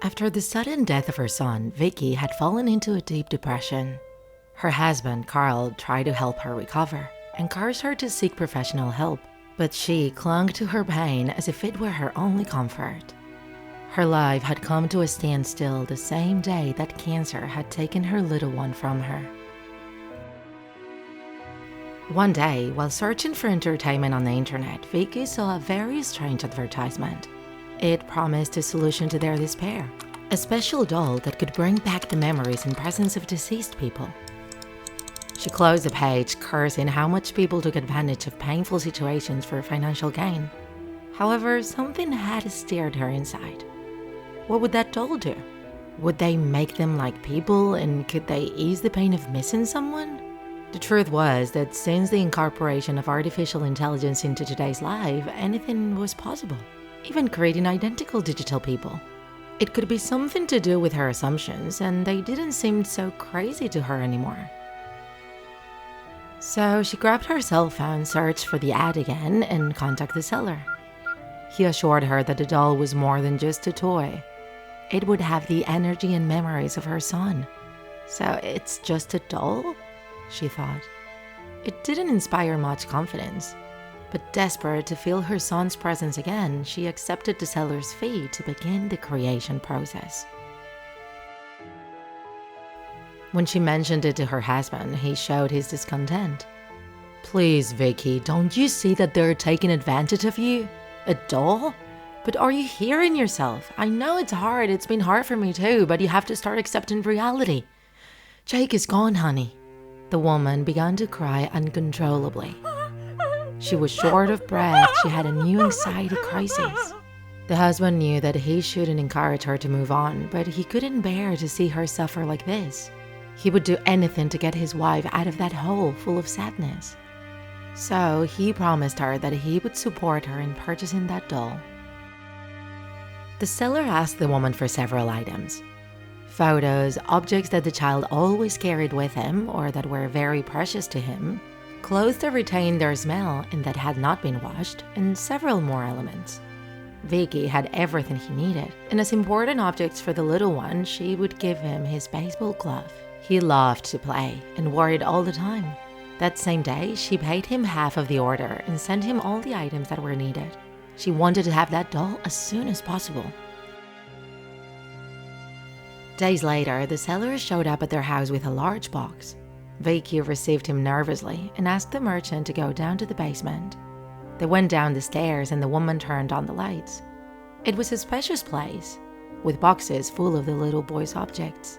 After the sudden death of her son, Vicky had fallen into a deep depression. Her husband, Carl, tried to help her recover, encouraged her to seek professional help, but she clung to her pain as if it were her only comfort. Her life had come to a standstill the same day that cancer had taken her little one from her. One day, while searching for entertainment on the internet, Vicky saw a very strange advertisement. It promised a solution to their despair, a special doll that could bring back the memories and presence of deceased people. She closed the page, cursing how much people took advantage of painful situations for financial gain. However, something had stirred her inside. What would that doll do? Would they make them like people, and could they ease the pain of missing someone? The truth was that since the incorporation of artificial intelligence into today's life, anything was possible, even creating identical digital people. It could be something to do with her assumptions, and they didn't seem so crazy to her anymore. So she grabbed her cell phone, searched for the ad again, and contacted the seller. He assured her that the doll was more than just a toy. It would have the energy and memories of her son. So it's just a doll? She thought. It didn't inspire much confidence. But desperate to feel her son's presence again, she accepted the seller's fee to begin the creation process. When she mentioned it to her husband, he showed his discontent. "Please, Vicky, don't you see that they're taking advantage of you? A doll? But are you hearing yourself? I know it's hard, it's been hard for me too, but you have to start accepting reality. Jake is gone, honey." The woman began to cry uncontrollably. She was short of breath, she had a new anxiety crisis. The husband knew that he shouldn't encourage her to move on, but he couldn't bear to see her suffer like this. He would do anything to get his wife out of that hole full of sadness. So he promised her that he would support her in purchasing that doll. The seller asked the woman for several items. Photos, objects that the child always carried with him or that were very precious to him, clothes that retained their smell and that had not been washed, and several more elements. Vicky had everything he needed, and as important objects for the little one, she would give him his baseball glove. He loved to play and wore it all the time. That same day, she paid him half of the order and sent him all the items that were needed. She wanted to have that doll as soon as possible. Days later, the seller showed up at their house with a large box. Vicky received him nervously and asked the merchant to go down to the basement. They went down the stairs and the woman turned on the lights. It was a spacious place, with boxes full of the little boy's objects.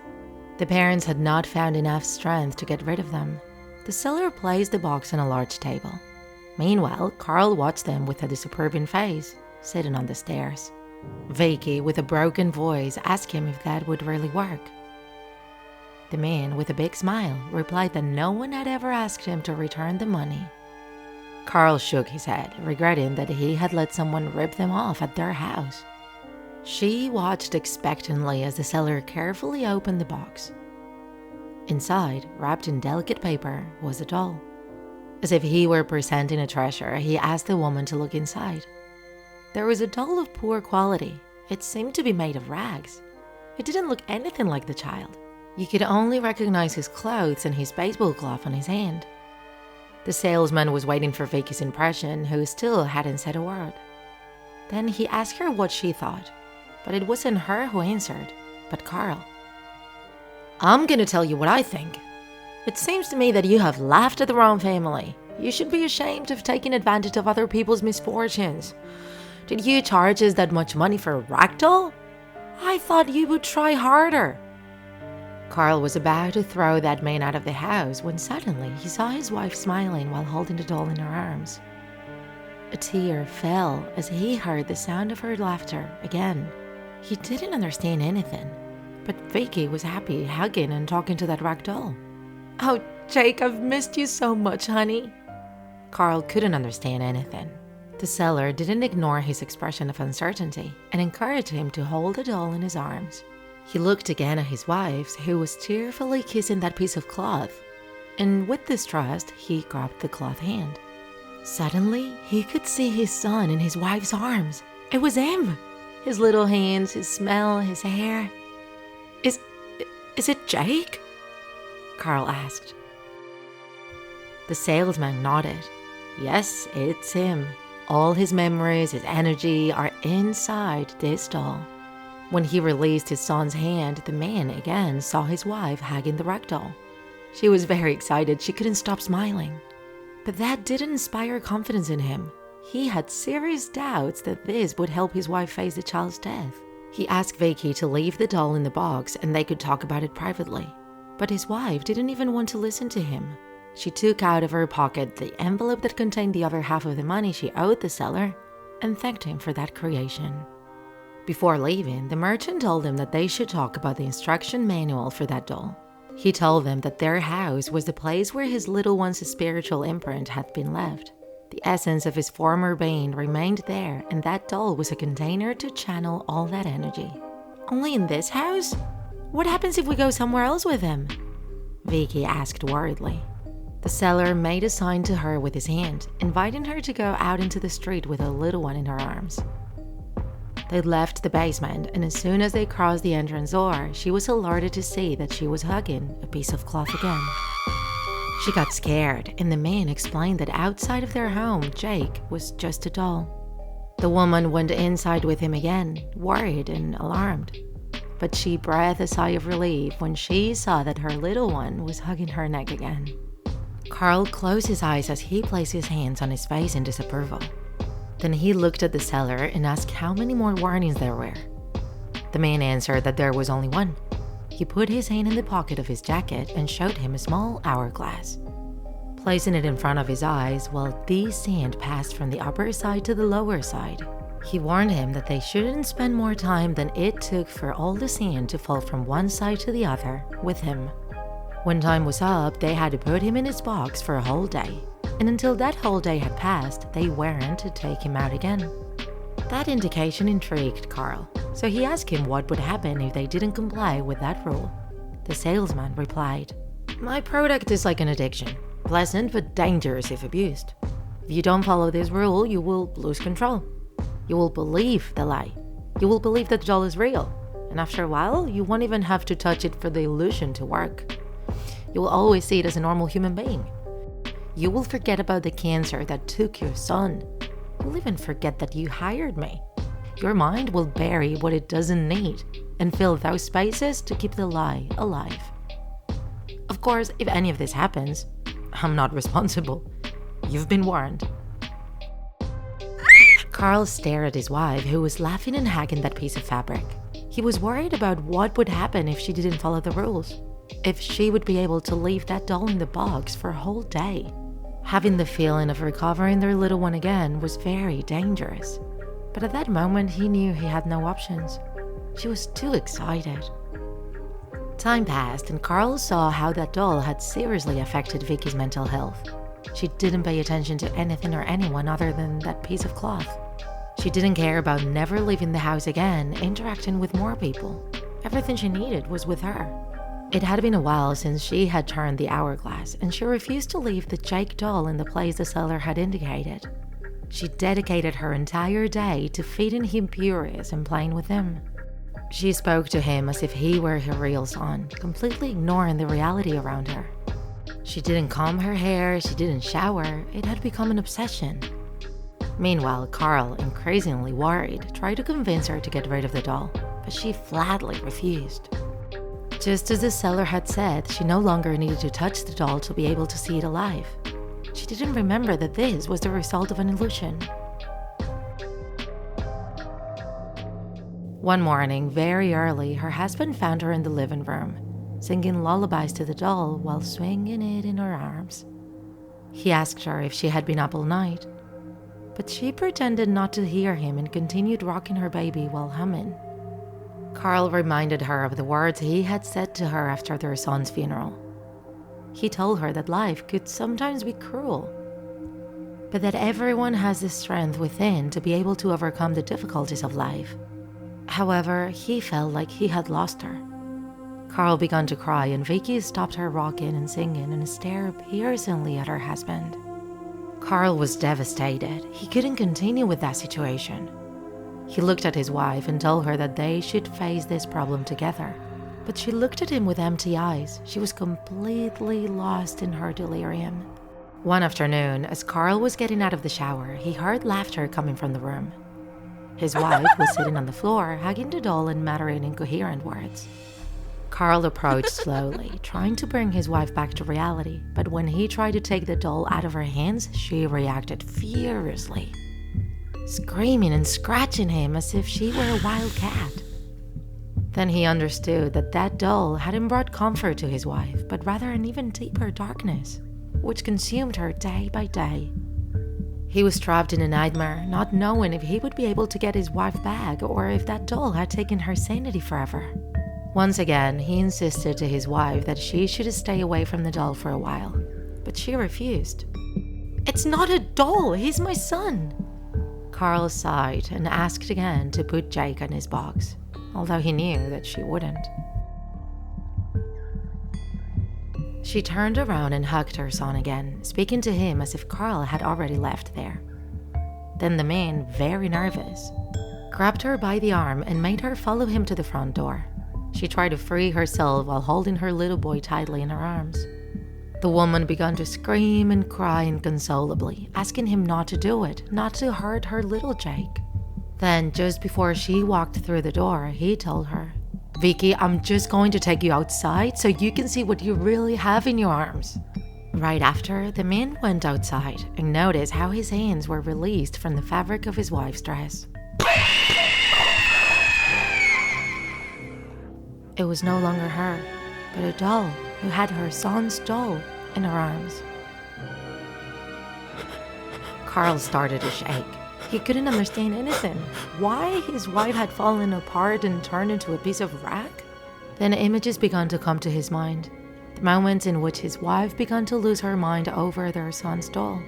The parents had not found enough strength to get rid of them. The seller placed the box on a large table. Meanwhile, Carl watched them with a disapproving face, sitting on the stairs. Vicky, with a broken voice, asked him if that would really work. The man, with a big smile, replied that no one had ever asked him to return the money. Carl shook his head, regretting that he had let someone rip them off at their house. She watched expectantly as the seller carefully opened the box. Inside, wrapped in delicate paper, was a doll. As if he were presenting a treasure, he asked the woman to look inside. There was a doll of poor quality. It seemed to be made of rags. It didn't look anything like the child. You could only recognize his clothes and his baseball glove on his hand. The salesman was waiting for Vicky's impression, who still hadn't said a word. Then he asked her what she thought, but it wasn't her who answered, but Carl. "I'm gonna tell you what I think. It seems to me that you have laughed at the wrong family. You should be ashamed of taking advantage of other people's misfortunes. Did you charge us that much money for a rag doll? I thought you would try harder." Carl was about to throw that man out of the house when suddenly he saw his wife smiling while holding the doll in her arms. A tear fell as he heard the sound of her laughter again. He didn't understand anything, but Vicky was happy, hugging and talking to that rag doll. "Oh, Jake, I've missed you so much, honey." Carl couldn't understand anything. The seller didn't ignore his expression of uncertainty and encouraged him to hold the doll in his arms. He looked again at his wife, who was tearfully kissing that piece of cloth, and with distrust, he grabbed the cloth hand. Suddenly, he could see his son in his wife's arms. It was him! His little hands, his smell, his hair. Is it Jake? Carl asked. The salesman nodded. Yes, it's him. All his memories, his energy are inside this doll. When he released his son's hand, the man again saw his wife hugging the rag doll. She was very excited. She couldn't stop smiling. But that didn't inspire confidence in him. He had serious doubts that this would help his wife face the child's death. He asked Vicky to leave the doll in the box and they could talk about it privately. But his wife didn't even want to listen to him. She took out of her pocket the envelope that contained the other half of the money she owed the seller and thanked him for that creation. Before leaving, the merchant told them that they should talk about the instruction manual for that doll. He told them that their house was the place where his little one's spiritual imprint had been left. The essence of his former being remained there, and that doll was a container to channel all that energy. Only in this house? What happens if we go somewhere else with him? Vicky asked worriedly. The seller made a sign to her with his hand, inviting her to go out into the street with a little one in her arms. They left the basement, and as soon as they crossed the entrance door, she was alerted to see that she was hugging a piece of cloth again. She got scared, and the man explained that outside of their home, Jake was just a doll. The woman went inside with him again, worried and alarmed. But she breathed a sigh of relief when she saw that her little one was hugging her neck again. Carl closed his eyes as he placed his hands on his face in disapproval. Then he looked at the seller and asked how many more warnings there were. The man answered that there was only one. He put his hand in the pocket of his jacket and showed him a small hourglass. Placing it in front of his eyes while the sand passed from the upper side to the lower side, he warned him that they shouldn't spend more time than it took for all the sand to fall from one side to the other with him. When time was up, they had to put him in his box for a whole day, and until that whole day had passed, they weren't to take him out again. That indication intrigued Carl, so he asked him what would happen if they didn't comply with that rule. The salesman replied, "My product is like an addiction, pleasant but dangerous if abused. If you don't follow this rule, you will lose control. You will believe the lie. You will believe that the doll is real, and after a while, you won't even have to touch it for the illusion to work. You will always see it as a normal human being. You will forget about the cancer that took your son. You'll even forget that you hired me. Your mind will bury what it doesn't need and fill those spaces to keep the lie alive. Of course, if any of this happens, I'm not responsible. You've been warned." Carl stared at his wife, who was laughing and hugging that piece of fabric. He was worried about what would happen if she didn't follow the rules. If she would be able to leave that doll in the box for a whole day. Having the feeling of recovering their little one again was very dangerous. But at that moment, he knew he had no options. She was too excited. Time passed, and Carl saw how that doll had seriously affected Vicky's mental health. She didn't pay attention to anything or anyone other than that piece of cloth. She didn't care about never leaving the house again, interacting with more people. Everything she needed was with her. It had been a while since she had turned the hourglass, and she refused to leave the Jake doll in the place the seller had indicated. She dedicated her entire day to feeding him purees and playing with him. She spoke to him as if he were her real son, completely ignoring the reality around her. She didn't comb her hair, she didn't shower, it had become an obsession. Meanwhile, Carl, increasingly worried, tried to convince her to get rid of the doll, but she flatly refused. Just as the seller had said, she no longer needed to touch the doll to be able to see it alive. She didn't remember that this was the result of an illusion. One morning, very early, her husband found her in the living room, singing lullabies to the doll while swinging it in her arms. He asked her if she had been up all night, but she pretended not to hear him and continued rocking her baby while humming. Carl reminded her of the words he had said to her after their son's funeral. He told her that life could sometimes be cruel, but that everyone has the strength within to be able to overcome the difficulties of life. However, he felt like he had lost her. Carl began to cry, and Vicky stopped her rocking and singing and stared piercingly at her husband. Carl was devastated. He couldn't continue with that situation. He looked at his wife and told her that they should face this problem together. But she looked at him with empty eyes. She was completely lost in her delirium. One afternoon, as Carl was getting out of the shower, he heard laughter coming from the room. His wife was sitting on the floor, hugging the doll and muttering incoherent words. Carl approached slowly, trying to bring his wife back to reality, but when he tried to take the doll out of her hands, she reacted furiously, screaming and scratching him as if she were a wild cat. Then he understood that that doll hadn't brought comfort to his wife, but rather an even deeper darkness, which consumed her day by day. He was trapped in a nightmare, not knowing if he would be able to get his wife back or if that doll had taken her sanity forever. Once again, he insisted to his wife that she should stay away from the doll for a while, but she refused. "It's not a doll, he's my son." Carl sighed and asked again to put Jake in his box, although he knew that she wouldn't. She turned around and hugged her son again, speaking to him as if Carl had already left there. Then the man, very nervous, grabbed her by the arm and made her follow him to the front door. She tried to free herself while holding her little boy tightly in her arms. The woman began to scream and cry inconsolably, asking him not to do it, not to hurt her little Jake. Then, just before she walked through the door, he told her, "Vicky, I'm just going to take you outside so you can see what you really have in your arms." Right after, the man went outside and noticed how his hands were released from the fabric of his wife's dress. It was no longer her, but a doll who had her son's doll in her arms. Carl started to shake. He couldn't understand anything. Why his wife had fallen apart and turned into a piece of wreck? Then images began to come to his mind. The moments in which his wife began to lose her mind over their son's doll.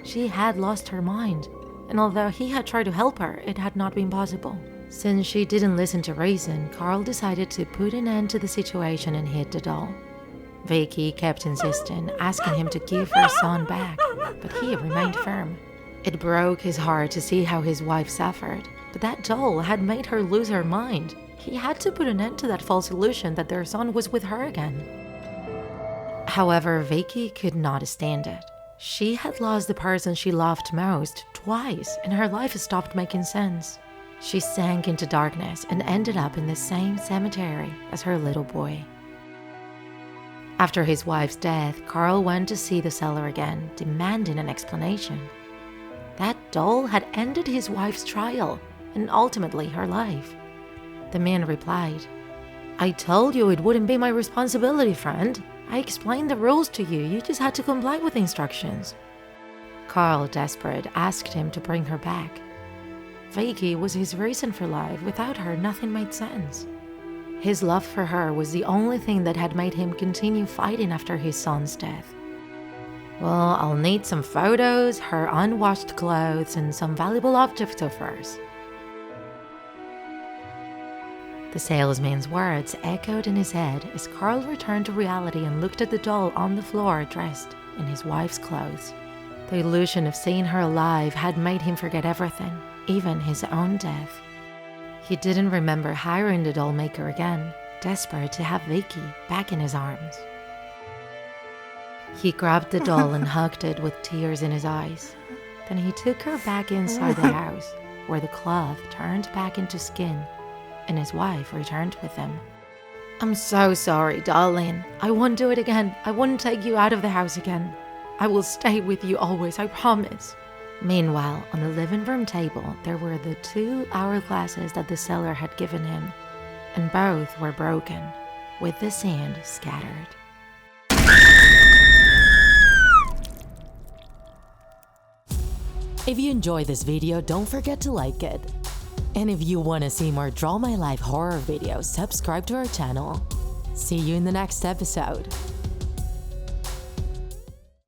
She had lost her mind, and although he had tried to help her, it had not been possible. Since she didn't listen to reason, Carl decided to put an end to the situation and hit the doll. Vicky kept insisting, asking him to give her son back, but he remained firm. It broke his heart to see how his wife suffered, but that doll had made her lose her mind. He had to put an end to that false illusion that their son was with her again. However, Vicky could not stand it. She had lost the person she loved most twice, and her life stopped making sense. She sank into darkness and ended up in the same cemetery as her little boy. After his wife's death, Carl went to see the seller again, demanding an explanation. That doll had ended his wife's trial and ultimately her life. The man replied, "I told you it wouldn't be my responsibility, friend. I explained the rules to you, you just had to comply with the instructions." Carl, desperate, asked him to bring her back. Vicky was his reason for life. Without her, nothing made sense. His love for her was the only thing that had made him continue fighting after his son's death. "Well, I'll need some photos, her unwashed clothes, and some valuable objects of hers." The salesman's words echoed in his head as Carl returned to reality and looked at the doll on the floor dressed in his wife's clothes. The illusion of seeing her alive had made him forget everything, even his own death. He didn't remember hiring the Dollmaker again, desperate to have Vicky back in his arms. He grabbed the doll and hugged it with tears in his eyes. Then he took her back inside the house, where the cloth turned back into skin, and his wife returned with him. "I'm so sorry, darling. I won't do it again. I won't take you out of the house again. I will stay with you always, I promise." Meanwhile, on the living room table, there were the 2 hourglasses that the seller had given him, and both were broken, with the sand scattered. If you enjoyed this video, don't forget to like it. And if you want to see more Draw My Life horror videos, subscribe to our channel. See you in the next episode.